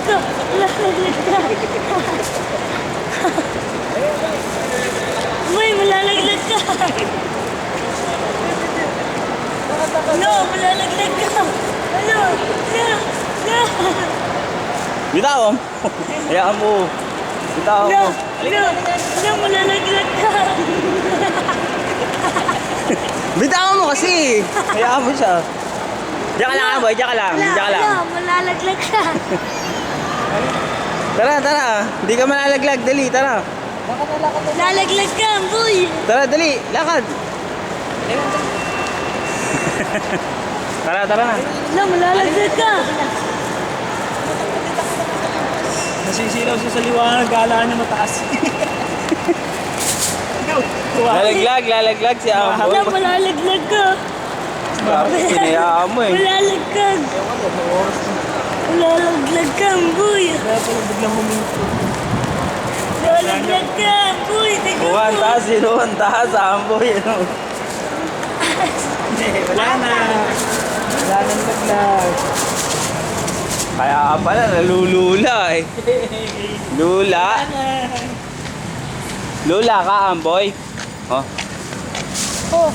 ka. Malalaglag ka. Boy, malalaglag ka. No, malalaglag ka. Ano? No. Bitawan mo. Hayaan mo. Bitawan No, mo. no, malalaglag ka. Bitawan mo kasi. Hayaan mo siya. Diyan ka lang, boy. Diyan ka lang. Diyan ka lang. No, malalaglag ka. Tara, tara. Hindi ka malalaglag. Dali, tara. Malalaglag ka, boy. Tara, dali. Lakad. Tara, tara na. No, malalaglag ka. Nasisilaw siya sa liwanag, galaan niya mataas. Lalaglag si Amboy. No, malalaglag ka. Bakit pinayaan mo eh. Malalaglag. Malalaglag ka, boy. Kaya pala biglang huminto. Malalaglag ka, boy. Tingnan mo. Buwan taas, sinuwan taas, Amboy. Ano? Wala na. Wala nang laglag. Kaya pala, nalulula eh. Lula. Lula ka, Amboy. Oh. Oh,